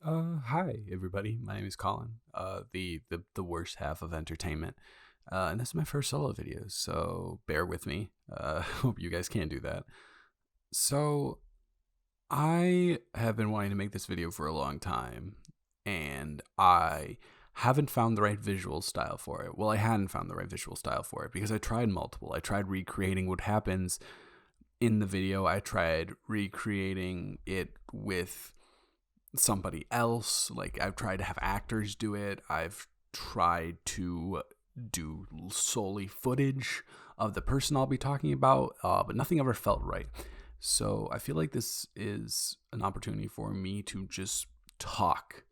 Hi everybody. My name is Colin. The worst half of entertainment. And this is my first solo video, so bear with me. Hope you guys can do that. So I have been wanting to make this video for a long time, and I haven't found the right visual style for it. Well, I hadn't found the right visual style for it because I tried multiple. I tried recreating what happens in the video. I tried recreating it with somebody else. Like, I've tried to have actors do it. I've tried to do solely footage of the person I'll be talking about, but nothing ever felt right. So I feel like this is an opportunity for me to just talk.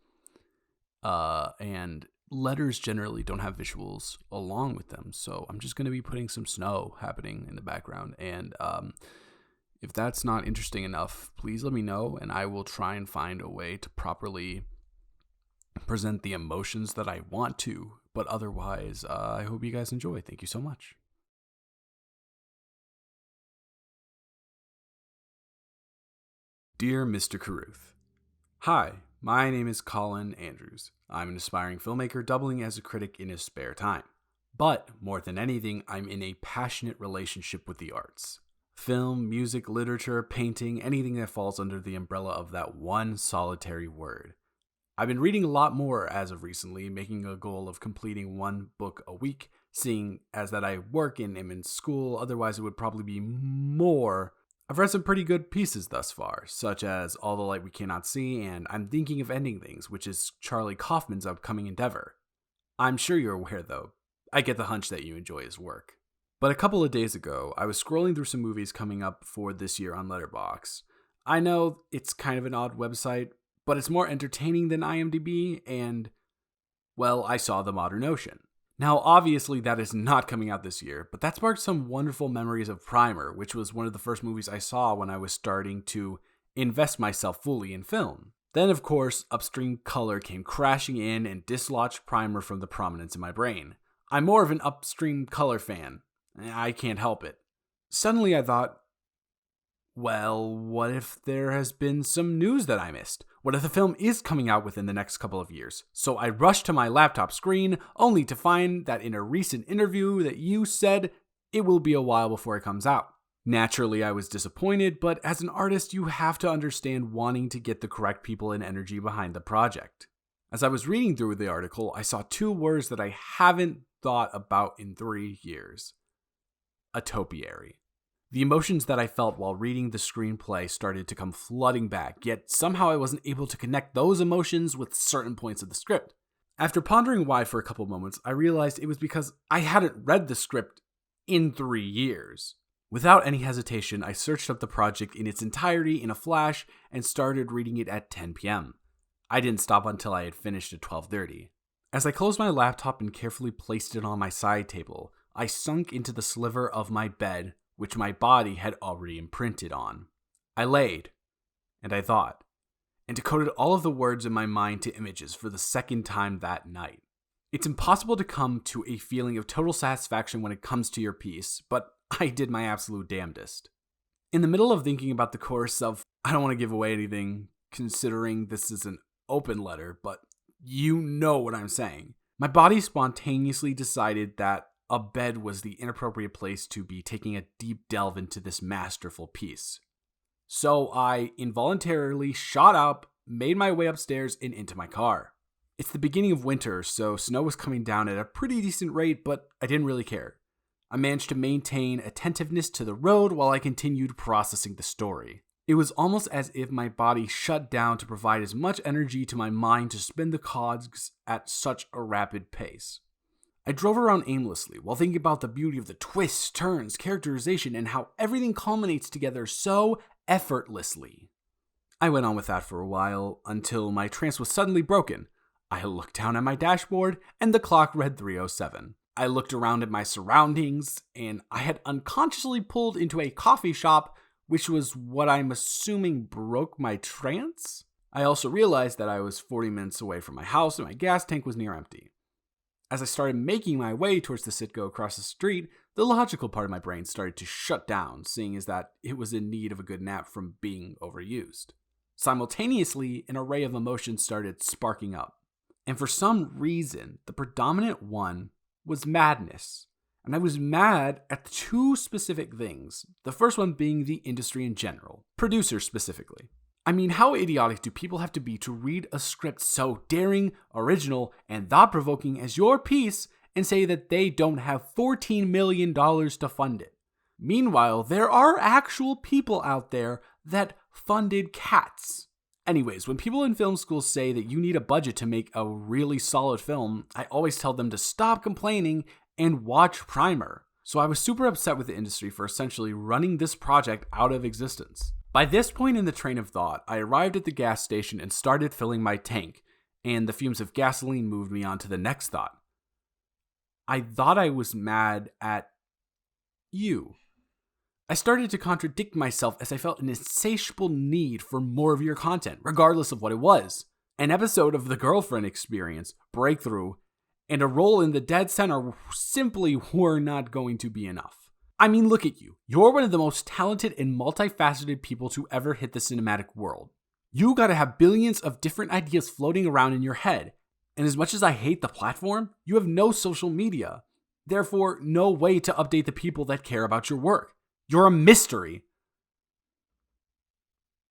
And letters generally don't have visuals along with them, so I'm just going to be putting some snow happening in the background. And if that's not interesting enough, please let me know, and I will try and find a way to properly present the emotions that I want to. But otherwise, I hope you guys enjoy. Thank you so much. Dear Mr. Carruth, hi, my name is Colin Andrews. I'm an aspiring filmmaker doubling as a critic in his spare time. But more than anything, I'm in a passionate relationship with the arts. Film, music, literature, painting, anything that falls under the umbrella of that one solitary word. I've been reading a lot more as of recently, making a goal of completing one book a week, seeing as that I work and am in school, otherwise it would probably be more. I've read some pretty good pieces thus far, such as All the Light We Cannot See and I'm Thinking of Ending Things, which is Charlie Kaufman's upcoming endeavor. I'm sure you're aware though, I get the hunch that you enjoy his work. But a couple of days ago, I was scrolling through some movies coming up for this year on Letterboxd. I know it's kind of an odd website, but it's more entertaining than IMDb, and, well, I saw The Modern Ocean. Now, obviously, that is not coming out this year, but that sparked some wonderful memories of Primer, which was one of the first movies I saw when I was starting to invest myself fully in film. Then, of course, Upstream Color came crashing in and dislodged Primer from the prominence in my brain. I'm more of an Upstream Color fan. I can't help it. Suddenly I thought, well, what if there has been some news that I missed? What if the film is coming out within the next couple of years? So I rushed to my laptop screen, only to find that in a recent interview that you said it will be a while before it comes out. Naturally, I was disappointed, but as an artist, you have to understand wanting to get the correct people and energy behind the project. As I was reading through the article, I saw two words that I haven't thought about in 3 years. A topiary. The emotions that I felt while reading the screenplay started to come flooding back, yet somehow I wasn't able to connect those emotions with certain points of the script. After pondering why for a couple moments, I realized it was because I hadn't read the script in 3 years. Without any hesitation, I searched up the project in its entirety in a flash and started reading it at 10 p.m. I didn't stop until I had finished at 12:30. As I closed my laptop and carefully placed it on my side table, I sunk into the sliver of my bed, which my body had already imprinted on. I laid, and I thought, and decoded all of the words in my mind to images for the second time that night. It's impossible to come to a feeling of total satisfaction when it comes to your piece, but I did my absolute damnedest. In the middle of thinking about the course of, I don't want to give away anything, considering this is an open letter, but you know what I'm saying. My body spontaneously decided that a bed was the inappropriate place to be taking a deep delve into this masterful piece. So I involuntarily shot up, made my way upstairs, and into my car. It's the beginning of winter, so snow was coming down at a pretty decent rate, but I didn't really care. I managed to maintain attentiveness to the road while I continued processing the story. It was almost as if my body shut down to provide as much energy to my mind to spin the cogs at such a rapid pace. I drove around aimlessly while thinking about the beauty of the twists, turns, characterization, and how everything culminates together so effortlessly. I went on with that for a while until my trance was suddenly broken. I looked down at my dashboard and the clock read 3:07. I looked around at my surroundings and I had unconsciously pulled into a coffee shop, which was what I'm assuming broke my trance. I also realized that I was 40 minutes away from my house and my gas tank was near empty. As I started making my way towards the Citgo across the street, the logical part of my brain started to shut down, seeing as that it was in need of a good nap from being overused. Simultaneously, an array of emotions started sparking up. And for some reason, the predominant one was madness. And I was mad at two specific things. The first one being the industry in general, producers specifically. I mean, how idiotic do people have to be to read a script so daring, original, and thought-provoking as your piece and say that they don't have $14 million to fund it? Meanwhile, there are actual people out there that funded Cats. Anyways, when people in film school say that you need a budget to make a really solid film, I always tell them to stop complaining and watch Primer. So I was super upset with the industry for essentially running this project out of existence. By this point in the train of thought, I arrived at the gas station and started filling my tank, and the fumes of gasoline moved me on to the next thought. I thought I was mad at you. I started to contradict myself as I felt an insatiable need for more of your content, regardless of what it was. An episode of The Girlfriend Experience, Breakthrough, and a role in the Dead Center simply were not going to be enough. I mean, look at you. You're one of the most talented and multifaceted people to ever hit the cinematic world. You gotta have billions of different ideas floating around in your head. And as much as I hate the platform, you have no social media. Therefore, no way to update the people that care about your work. You're a mystery.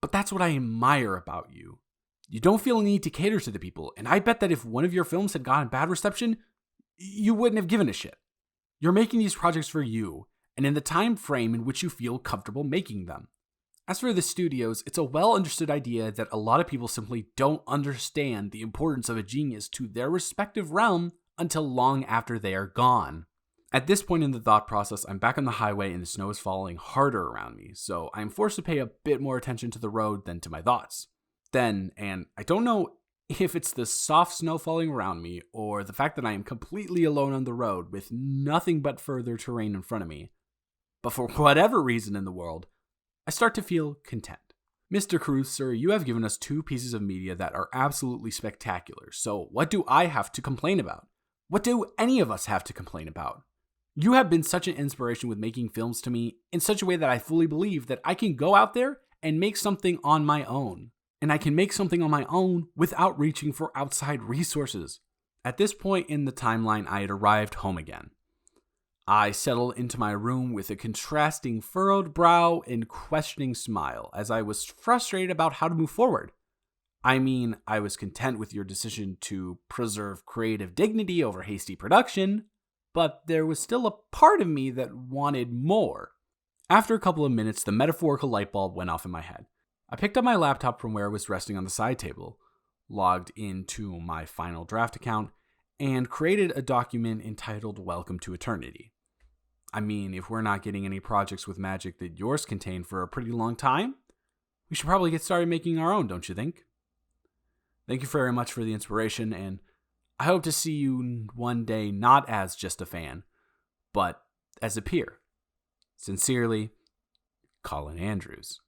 But that's what I admire about you. You don't feel a need to cater to the people, and I bet that if one of your films had gotten bad reception, you wouldn't have given a shit. You're making these projects for you, and in the time frame in which you feel comfortable making them. As for the studios, it's a well understood idea that a lot of people simply don't understand the importance of a genius to their respective realm until long after they are gone. At this point in the thought process, I'm back on the highway and the snow is falling harder around me, so I'm forced to pay a bit more attention to the road than to my thoughts. Then, and I don't know if it's the soft snow falling around me or the fact that I am completely alone on the road with nothing but further terrain in front of me, but for whatever reason in the world, I start to feel content. Mr. Carruth, sir, you have given us 2 pieces of media that are absolutely spectacular, so what do I have to complain about? What do any of us have to complain about? You have been such an inspiration with making films to me in such a way that I fully believe that I can go out there and make something on my own. And I can make something on my own without reaching for outside resources. At this point in the timeline, I had arrived home again. I settled into my room with a contrasting furrowed brow and questioning smile as I was frustrated about how to move forward. I mean, I was content with your decision to preserve creative dignity over hasty production, but there was still a part of me that wanted more. After a couple of minutes, the metaphorical light bulb went off in my head. I picked up my laptop from where it was resting on the side table, logged into my Final Draft account, and created a document entitled Welcome to Eternity. I mean, if we're not getting any projects with magic that yours contain for a pretty long time, we should probably get started making our own, don't you think? Thank you very much for the inspiration, and I hope to see you one day not as just a fan, but as a peer. Sincerely, Colin Andrews.